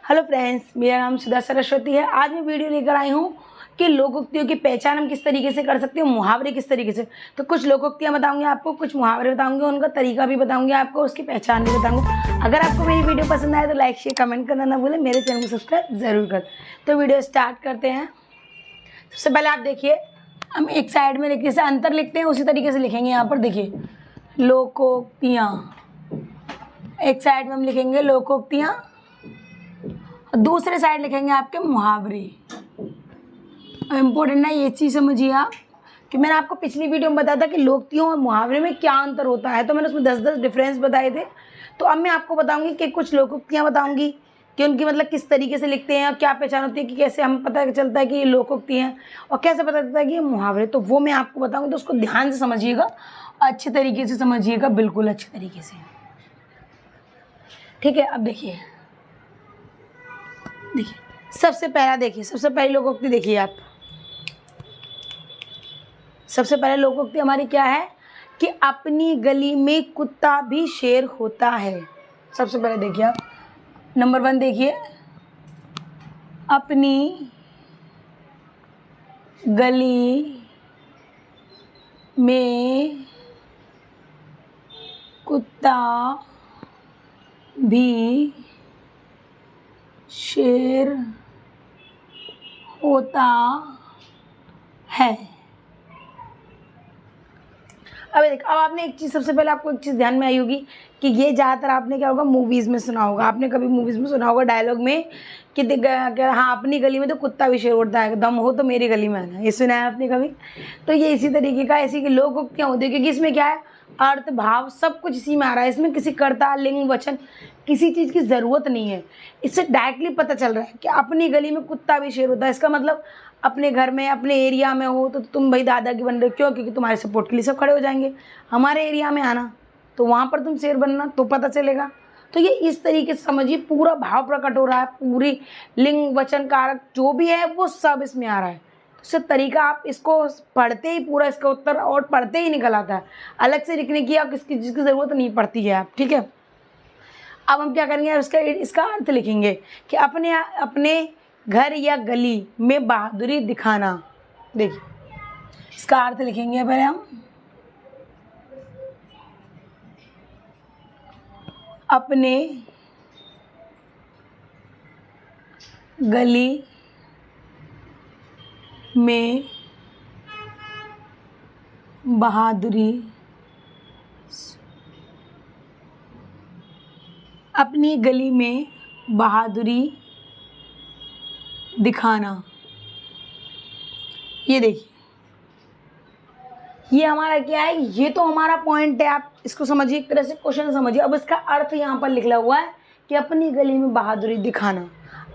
Hello friends, मेरा नाम सुधा सरस्वती है। आज मैं वीडियो लेकर आई हूँ कि लोकोक्तियों की पहचान हम किस तरीके से कर सकते हैं, मुहावरे किस तरीके से। तो कुछ लोकोक्तियाँ बताऊंगी आपको, कुछ मुहावरे बताऊंगी, उनका तरीका भी बताऊंगी आपको, उसकी पहचान भी बताऊंगी। अगर आपको मेरी वीडियो पसंद आए तो लाइक शेयर कमेंट करना ना भूलें, मेरे चैनल को सब्सक्राइब जरूर कर। तो वीडियो स्टार्ट करते हैं। सबसे पहले आप देखिए, हम एक साइड में जैसे अंतर लिखते हैं उसी तरीके से लिखेंगे। यहाँ पर देखिए लोकोक्तियाँ, एक साइड में हम लिखेंगे लोकोक्तियाँ, दूसरे साइड लिखेंगे आपके मुहावरे। इम्पोर्टेंट है ये चीज़, समझिए आप कि मैंने आपको पिछली वीडियो में बताया था कि लोकोक्तियों और मुहावरे में क्या अंतर होता है। तो मैंने उसमें 10-10 डिफरेंस बताए थे। तो अब मैं आपको बताऊंगी कि कुछ लोकोक्तियाँ बताऊंगी कि उनकी मतलब किस तरीके से लिखते हैं और क्या पहचान होती है, कि कैसे हम पता चलता है कि ये लोकोक्ति हैं और कैसे पता चलता है कि ये मुहावरे। तो वो मैं आपको बताऊँगी, तो उसको ध्यान से समझिएगा, अच्छे तरीके से समझिएगा, बिल्कुल अच्छे तरीके से। ठीक है, अब देखिए सबसे पहला देखिए, सबसे पहली लोकोक्ति देखिए आप। सबसे पहले लोकोक्ति हमारी क्या है कि अपनी गली में कुत्ता भी शेर होता है। सबसे पहले देखिए आप, नंबर 1 देखिए, अपनी गली में कुत्ता भी शेर होता है। अब आपने एक चीज़, सबसे पहले आपको एक चीज़ ध्यान में आई होगी कि ये ज़्यादातर आपने क्या होगा मूवीज़ में सुना होगा। आपने कभी मूवीज़ में सुना होगा डायलॉग में कि हाँ, अपनी गली में तो कुत्ता भी शेर होता है, दम हो तो मेरी गली में आना। ये सुना है आपने कभी? तो ये इसी तरीके का, ऐसी की लोकोक्तियाँ होती है, क्योंकि इसमें क्या है, अर्थ भाव सब कुछ इसी में आ रहा है। इसमें किसी कर्ता लिंग वचन किसी चीज़ की ज़रूरत नहीं है। इससे डायरेक्टली पता चल रहा है कि अपनी गली में कुत्ता भी शेर होता है। इसका मतलब अपने घर में, अपने एरिया में हो तो तुम भाई दादा की बन रहे हो। क्यों? क्योंकि तुम्हारे सपोर्ट के लिए सब खड़े हो जाएंगे। हमारे एरिया में आना तो वहाँ पर तुम शेर बनना, तो पता चलेगा। तो ये इस तरीके से समझिए, पूरा भाव प्रकट हो रहा है, पूरी लिंग वचन कारक जो भी है वो सब इसमें आ रहा है। तो तरीका आप इसको पढ़ते ही पूरा इसका उत्तर और पढ़ते ही निकल आता है। अलग से लिखने की आप जिसकी ज़रूरत नहीं पड़ती है आप। ठीक है, अब हम क्या करेंगे, इसका अर्थ लिखेंगे कि अपने अपने घर या गली में बहादुरी दिखाना। देखिए इसका अर्थ लिखेंगे पहले हम, अपने गली में बहादुरी, अपनी गली में बहादुरी दिखाना। ये देखिए, ये हमारा क्या है, ये तो हमारा पॉइंट है। आप इसको समझिए, एक तरह से क्वेश्चन समझिए। अब इसका अर्थ यहाँ पर लिखा हुआ है कि अपनी गली में बहादुरी दिखाना।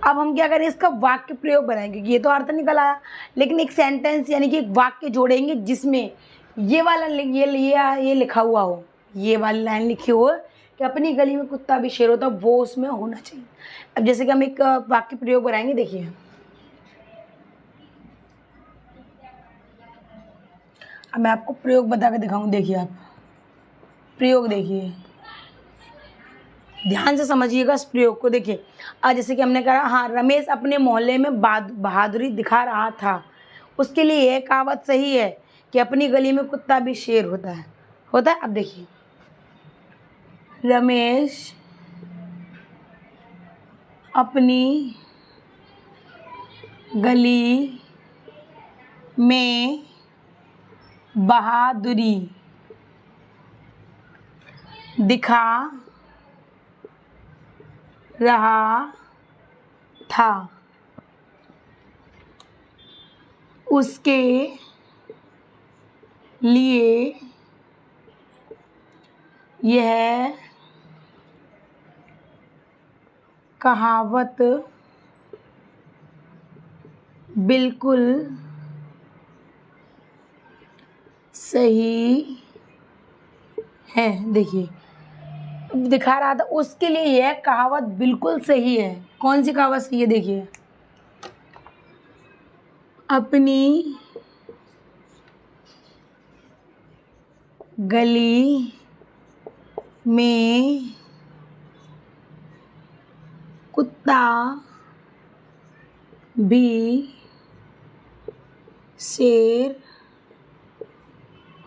अब हम क्या करें, इसका वाक्य प्रयोग बनाएंगे। ये तो अर्थ निकल आया, लेकिन एक सेंटेंस यानी कि एक वाक्य जोड़ेंगे जिसमें ये वाला ये लिखा हुआ हो, ये वाली लाइन लिखी हो कि अपनी गली में कुत्ता भी शेर होता, वो उसमें होना चाहिए। अब जैसे कि हम एक वाक्य प्रयोग बनाएंगे, देखिए अब मैं आपको प्रयोग बता के दिखाऊँ। देखिए आप प्रयोग देखिए, ध्यान से समझिएगा इस प्रयोग को। देखिए आज जैसे कि हमने कहा, हाँ, रमेश अपने मोहल्ले में बहादुरी दिखा रहा था। उसके लिए यह कहावत सही है कि अपनी गली में कुत्ता भी शेर होता है। अब देखिए, रमेश अपनी गली में बहादुरी दिखा रहा था। उसके लिए यह कहावत बिल्कुल सही है। देखिए दिखा रहा था, उसके लिए यह कहावत बिल्कुल सही है। कौन सी कहावत सही है? देखिए, अपनी गली में कुत्ता भी शेर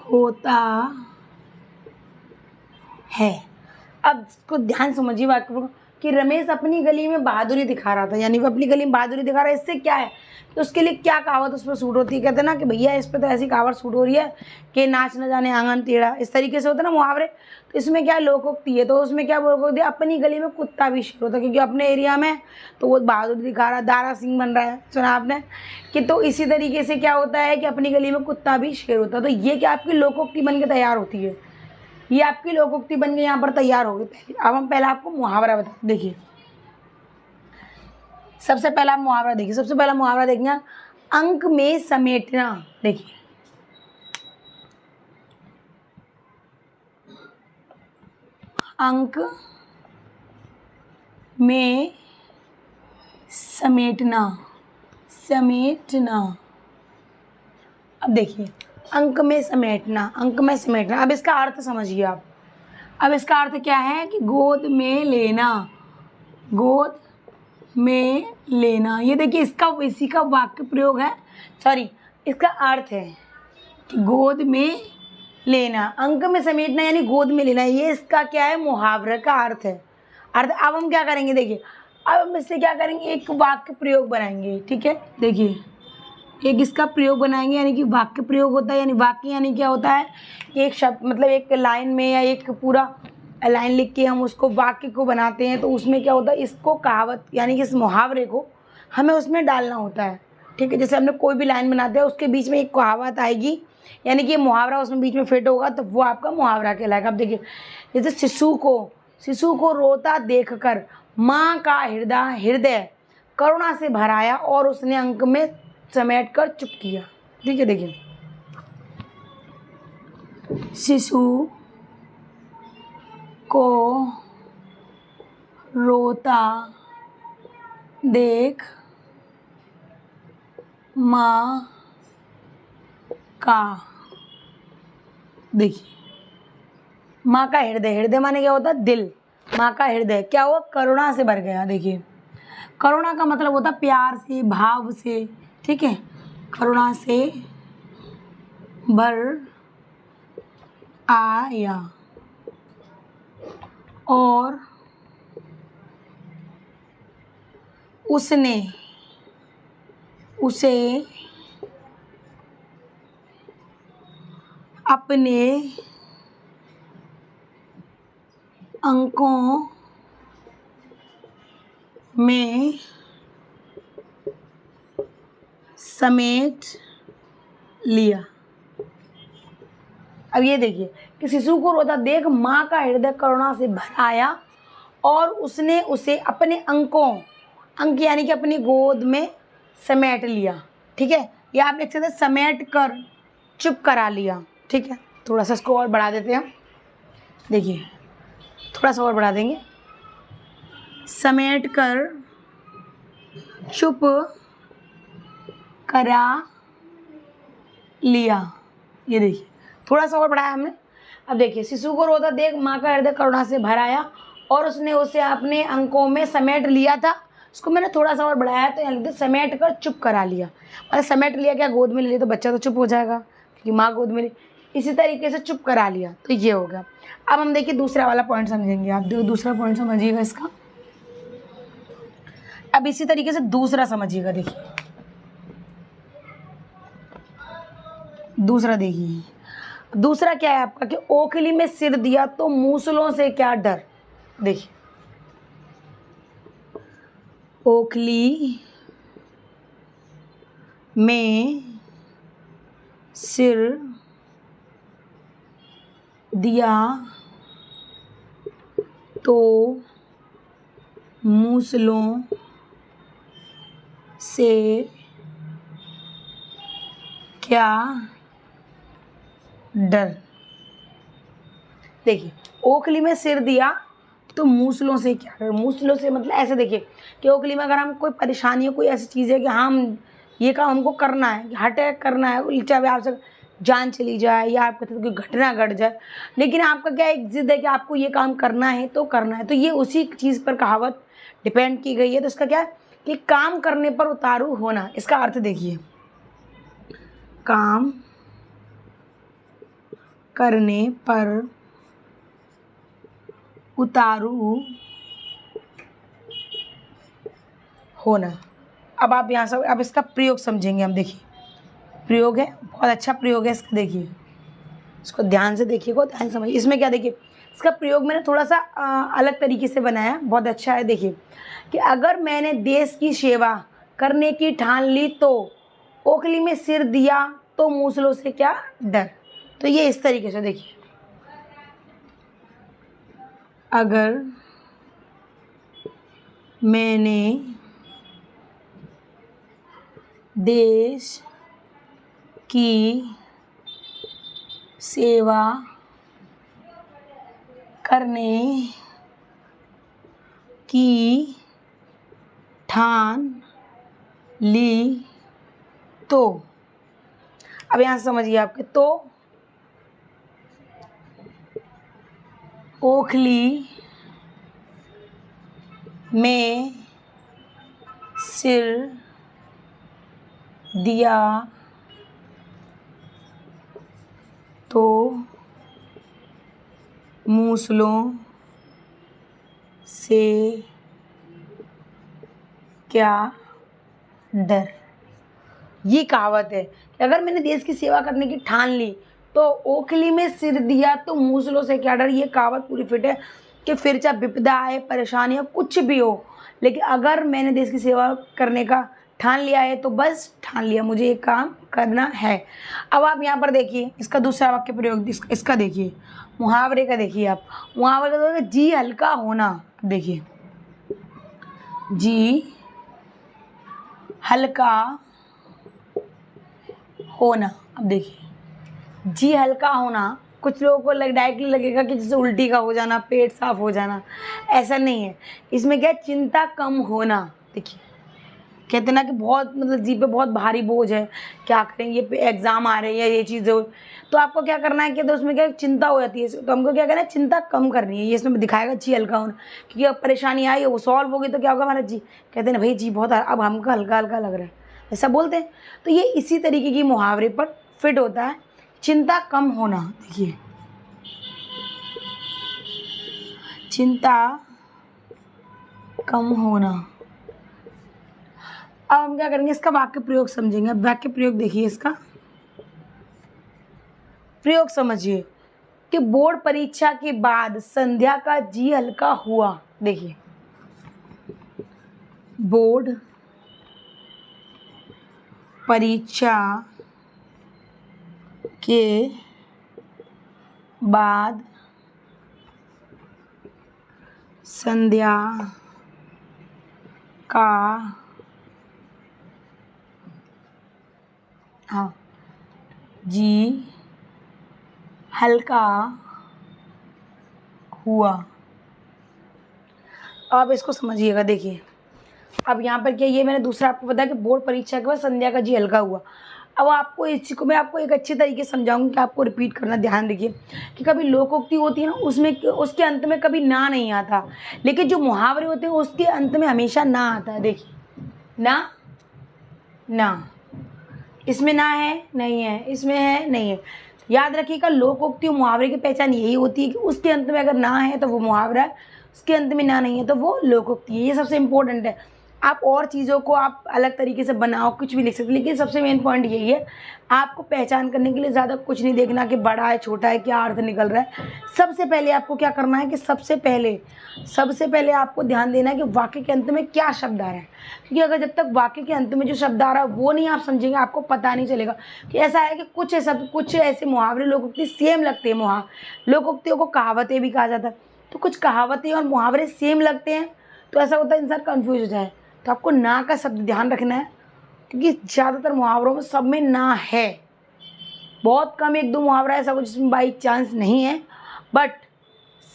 होता है। अब इसको ध्यान से समझिए वाक्य को कि रमेश अपनी गली में बहादुरी दिखा रहा था, यानी वो अपनी गली में बहादुरी दिखा रहा है। इससे क्या है, तो उसके लिए क्या कहावत उस पर सूट होती है, कहते हैं ना कि भैया इस पर तो ऐसी कहावत सूट हो रही है कि नाच न जाने आंगन टेढ़ा, इस तरीके से होता है ना मुहावरे। तो इसमें क्या लोकोक्ति है, तो उसमें क्या बोल दिया, अपनी गली में कुत्ता भी शेर होता है, क्योंकि अपने एरिया में तो वो बहादुरी दिखा रहा है, दारा सिंह बन रहा है, सुना आपने कि। तो इसी तरीके से क्या होता है कि अपनी गली में कुत्ता भी शेर होता है। तो ये क्या आपकी लोकोक्ति बन के तैयार होती है, ये आपकी लोकोक्ति बन के यहाँ पर तैयार होगी पहले। अब हम पहले आपको मुहावरा बताते, देखिए सबसे पहला मुहावरा देखिए, सबसे पहला मुहावरा देखिए अंक में समेटना। देखिए अंक में समेटना, समेटना। अब देखिए अंक में समेटना, अंक में समेटना। अब इसका अर्थ समझिए आप। अब इसका अर्थ क्या है कि गोद में लेना, गोद में लेना। ये देखिए इसका इसी का वाक्य प्रयोग है, सॉरी इसका अर्थ है कि गोद में लेना, अंक में समेटना यानी गोद में लेना। ये इसका क्या है, मुहावरे का अर्थ है, अर्थ। अब हम क्या करेंगे, देखिए अब हम इससे क्या करेंगे, एक वाक्य प्रयोग बनाएंगे, ठीक है। देखिए एक इसका प्रयोग बनाएंगे, यानी कि वाक्य प्रयोग होता है, यानी वाक्य यानी क्या होता है, एक शब्द मतलब एक लाइन में या एक पूरा लाइन लिख के हम उसको वाक्य को बनाते हैं। तो उसमें क्या होता है, इसको कहावत यानी कि इस मुहावरे को हमें उसमें डालना होता है, ठीक है। जैसे हमने कोई भी लाइन बनाते हैं उसके बीच में एक कहावत आएगी, यानी कि ये मुहावरा उसमें बीच में फिट होगा, तो वो आपका मुहावरा कहलाएगा। अब देखिए जैसे शिशु को रोता देखकर माँ का हृदय करुणा से भर आया और उसने अंक में समेट कर चुप किया। ठीक है, देखिए शिशु को रोता देख माँ का, देखिए माँ का हृदय माने क्या होता है, दिल। माँ का हृदय क्या हुआ, करुणा से भर गया। देखिए करुणा का मतलब होता है प्यार से, भाव से, ठीक है। करुणा से भर आया और उसने उसे अपने अंकों में समेट लिया। अब ये देखिए कि शिशु को रोता देख माँ का हृदय करुणा से भर आया और उसने उसे अपने अंक यानी कि अपनी गोद में समेट लिया। ठीक है, या आप लिख सकते हैं समेट कर चुप करा लिया। ठीक है, थोड़ा सा इसको और बढ़ा देते हैं। देखिए थोड़ा सा और बढ़ा देंगे, समेट कर चुप करा लिया। ये देखिए थोड़ा सा और बढ़ाया हमने। अब देखिए शिशु को रोता देख माँ का हृदय करुणा से भर आया और उसने उसे अपने अंकों में समेट लिया था। उसको मैंने थोड़ा सा और बढ़ाया तो यहाँ लिखते समेट कर चुप करा लिया। मतलब समेट लिया क्या, गोद में ले लिया तो बच्चा तो चुप हो जाएगा क्योंकि माँ गोद में ली। इसी तरीके से चुप करा लिया, तो ये हो गया। अब हम देखिए दूसरा वाला पॉइंट समझेंगे। आप दूसरा पॉइंट समझिएगा इसका। अब इसी तरीके से दूसरा समझिएगा। देखिए दूसरा देखिए, दूसरा क्या है आपका कि ओखली में सिर दिया तो मूसलों से क्या डर। देखिए ओखली में सिर दिया तो मूसलों से क्या डर। देखिए ओखली में सिर दिया तो मूसलों से क्या डर। मूसलों से मतलब ऐसे देखिए कि ओखली में अगर हम कोई परेशानी है, कोई ऐसी चीज़ है कि हम ये काम हमको करना है, कि अटैक करना है, चाहे आपसे जान चली जाए या आपके साथ कोई घटना घट जाए, लेकिन आपका क्या एक जिद है कि आपको ये काम करना है तो करना है, तो ये उसी चीज़ पर कहावत डिपेंड की गई है, तो इसका क्या है कि काम करने पर उतारू होना। इसका अर्थ देखिए, काम करने पर उतारू होना। अब आप यहाँ से अब इसका प्रयोग समझेंगे हम। देखिए प्रयोग है, बहुत अच्छा प्रयोग है इसका। देखिए इसको ध्यान से देखिएगा, ध्यान से समझिए। इसमें क्या देखिए, इसका प्रयोग मैंने थोड़ा सा अलग तरीके से बनाया, बहुत अच्छा है। देखिए कि अगर मैंने देश की सेवा करने की ठान ली तो ओखली में सिर दिया तो मूसलों से क्या डर। तो ये इस तरीके से देखिए, अगर मैंने देश की सेवा करने की ठान ली तो, अब यहाँ से समझिए आपके, तो ओखली में सिर दिया तो मूसलों से क्या डर। ये कहावत है कि अगर मैंने देश की सेवा करने की ठान ली तो ओखली में सिर दिया तो मूसलों से क्या डर। ये कहावत पूरी फिट है कि फिर चाहे विपदा आए, परेशानी हो, कुछ भी हो, लेकिन अगर मैंने देश की सेवा करने का ठान लिया है तो बस ठान लिया, मुझे ये काम करना है। अब आप यहाँ पर देखिए इसका दूसरा वाक्य प्रयोग, इसका देखिए मुहावरे का। देखिए आप मुहावरे का देखिए, जी हल्का होना। देखिए जी हल्का होना। अब देखिए जी हल्का होना, कुछ लोगों को डायरेक्टली लगेगा कि जैसे उल्टी का हो जाना, पेट साफ हो जाना, ऐसा नहीं है। इसमें क्या है, चिंता कम होना। देखिए कहते ना कि बहुत मतलब जी पे बहुत भारी बोझ है, क्या करें, ये एग्ज़ाम आ रहे हैं, ये चीज़ें हो, तो आपको क्या करना है कि तो उसमें क्या चिंता हो जाती है, तो हमको क्या करना है, चिंता कम करनी है। ये इसमें दिखाएगा जी हल्का होना, क्योंकि अब परेशानी आई है वो सॉल्व होगी तो क्या होगा हमारा जी, कहते हैं ना भाई जी बहुत अब हमको हल्का हल्का लग रहा है, ऐसा बोलते हैं। तो ये इसी तरीके की मुहावरे पर फिट होता है, चिंता कम होना। देखिए चिंता कम होना। अब हम क्या करेंगे, इसका वाक्य प्रयोग समझेंगे। अब वाक्य प्रयोग देखिए, इसका प्रयोग समझिए कि बोर्ड परीक्षा के बाद संध्या का जी हल्का हुआ। देखिए बोर्ड परीक्षा के बाद संध्या का जी हल्का हुआ। अब इसको समझिएगा। देखिए अब यहाँ पर क्या, ये मैंने दूसरा आपको बताया कि बोर्ड परीक्षा के बाद संध्या का जी हल्का हुआ। अब आपको इस चीज़ को मैं आपको एक अच्छे तरीके से समझाऊंगी कि आपको रिपीट करना, ध्यान रखिए कि कभी लोकोक्ति होती है ना, उसमें उसके अंत में कभी ना नहीं आता, लेकिन जो मुहावरे होते हैं उसके अंत में हमेशा ना आता है। देखिए ना, ना, इसमें ना है, नहीं है, इसमें है, नहीं है। याद रखिएगा लोकोक्ति और मुहावरे की पहचान यही होती है कि उसके अंत में अगर ना है तो वो मुहावरा है, उसके अंत में ना नहीं है तो वो लोकोक्ति है। ये सबसे इम्पोर्टेंट है। आप और चीज़ों को आप अलग तरीके से बनाओ, कुछ भी लिख सकते, लेकिन सबसे मेन पॉइंट यही है, आपको पहचान करने के लिए ज़्यादा कुछ नहीं देखना कि बड़ा है छोटा है, क्या अर्थ निकल रहा है। सबसे पहले आपको क्या करना है कि सबसे पहले आपको ध्यान देना है कि वाक्य के अंत में क्या शब्द आ रहा है, क्योंकि अगर जब तक वाक्य के अंत में जो शब्द आ रहा है वो नहीं आप समझेंगे, आपको पता नहीं चलेगा। कि ऐसा है कि कुछ ऐसे मुहावरे लोकोक्ति सेम लगते हैं, लोकोक्तियों को कहावतें भी कहा जाता है, तो कुछ कहावतें और मुहावरे सेम लगते हैं, तो ऐसा होता है इंसान कन्फ्यूज हो जाए। तो आपको ना का शब्द ध्यान रखना है, क्योंकि ज़्यादातर मुहावरों में सब में ना है, बहुत कम एक दो मुहावरा ऐसा कुछ जिसमें बाई चांस नहीं है, बट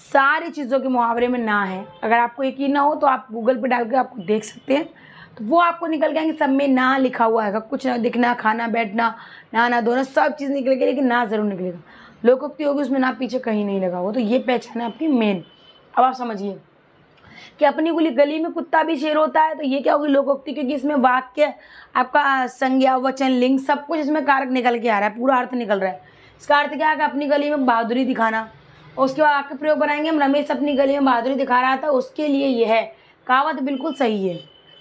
सारी चीज़ों के मुहावरे में ना है। अगर आपको यकीन ना हो तो आप गूगल पे डाल के आपको देख सकते हैं, तो वो आपको निकल गया कि सब में ना लिखा हुआ है। कुछ ना दिखना, खाना, बैठना, नहाना धोना सब चीज़ निकलेगी, लेकिन ना ज़रूर निकलेगा। लोकोक्ति होगी उसमें ना पीछे कहीं नहीं लगा हुआ, तो ये पहचान है आपकी मेन। अब आप समझिए कि अपनी गली में कुत्ता भी शेर होता है, तो ये क्या होगी लोकोक्ति, क्योंकि इसमें वाक्य आपका संज्ञा वचन लिंग सब कुछ इसमें कारक निकल के आ रहा है, पूरा अर्थ निकल रहा है। इसका अर्थ क्या है कि अपनी गली में बहादुरी दिखाना। और उसके बाद वाक्य प्रयोग बनाएंगे हम, रमेश अपनी गली में बहादुरी दिखा रहा था, उसके लिए यह है। कहावत बिल्कुल सही है,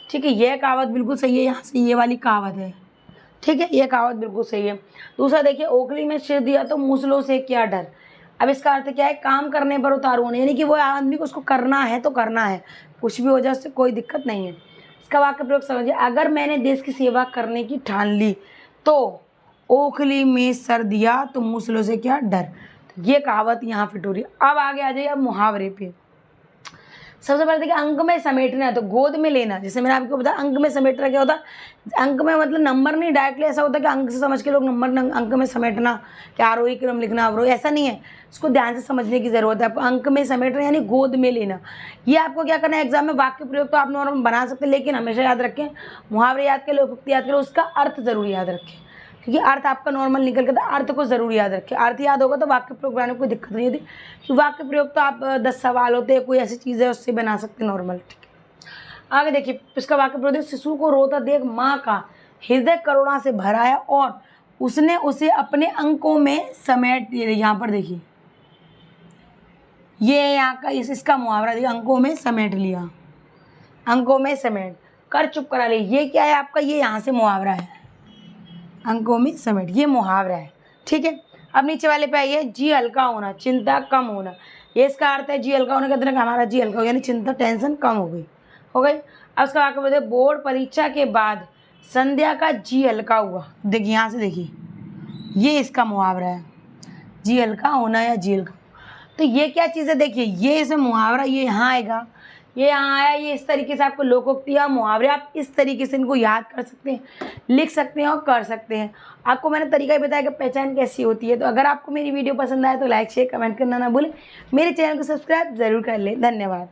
ठीक है, यह कहावत बिल्कुल सही है, यहाँ से ये वाली कहावत है, ठीक है, यह कहावत बिल्कुल सही है। दूसरा देखिए, ओखली में सिर दिया तो मूसलों से क्या डर। अब इसका अर्थ क्या है, काम करने पर उतारू होने, यानी कि वो आदमी को उसको करना है तो करना है, कुछ भी हो जाए उससे कोई दिक्कत नहीं है। इसका वाक्य प्रयोग समझिए, अगर मैंने देश की सेवा करने की ठान ली तो ओखली में सर दिया तो मूसलों से क्या डर। तो ये कहावत यहाँ फिट हो रही है। अब आगे आ जाइए अब मुहावरे पे। सबसे पहले देखिए, अंक में समेटना है तो गोद में लेना। जैसे मैंने आपको बताया अंक में समेटना क्या होता है, अंक में मतलब नंबर नहीं, डायरेक्टली ऐसा होता है कि अंक से समझ के लोग नंबर अंक में समेटना, कि आरोही क्रम लिखना अवरोही, ऐसा नहीं है, इसको ध्यान से समझने की ज़रूरत है। आपको अंक में समेटना यानी गोद में लेना। ये आपको क्या करना है, एग्जाम में वाक्य प्रयोग तो आप नॉर्मल बना सकते हैं, लेकिन हमेशा याद रखें, मुहावरे याद करें, लोकोक्ति याद करें, उसका अर्थ ज़रूर याद रखें, क्योंकि अर्थ आपका नॉर्मल निकल के, अर्थ को ज़रूर याद रखें। अर्थ याद होगा तो वाक्य प्रयोग बनाने में कोई दिक्कत नहीं होती, तो वाक्य प्रयोग तो आप 10 सवाल होते हैं, कोई ऐसी चीज़ है उससे बना सकते हैं नॉर्मल, ठीक है। आगे देखिए, इसका वाक्य प्रयोग, शिशु को रोता देख माँ का हृदय करुणा से भराया और उसने उसे अपने अंकों में समेट दिया। यहाँ पर देखिए, ये यहाँ का इसका मुहावरा देखिए, अंकों में समेट लिया, अंकों में समेट कर चुप करा ले। ये क्या है आपका, ये यहाँ से मुहावरा है, अंकों में समेट, ये मुहावरा है, ठीक है। अब नीचे वाले पे आइए, जी हल्का होना, चिंता कम होना। ये इसका अर्थ है, जी हल्का होने का मतलब हमारा जी हल्का हो, यानी चिंता टेंशन कम हो गई। अब उसका वाक्य बताइए, बोर्ड परीक्षा के बाद संध्या का जी हल्का हुआ। देखिए यहाँ से देखिए, ये इसका मुहावरा है, जी हल्का होना या जी हल्का। तो ये क्या चीज़ है, देखिए ये इसमें मुहावरा, ये यहाँ आएगा, ये यहाँ आया, ये इस तरीके से आपको लोकोक्ति या मुहावरे आप इस तरीके से इनको याद कर सकते हैं, लिख सकते हैं और कर सकते हैं। आपको मैंने तरीका ही बताया कि पहचान कैसी होती है। तो अगर आपको मेरी वीडियो पसंद आए तो लाइक शेयर कमेंट करना ना भूलें, मेरे चैनल को सब्सक्राइब ज़रूर कर लें। धन्यवाद।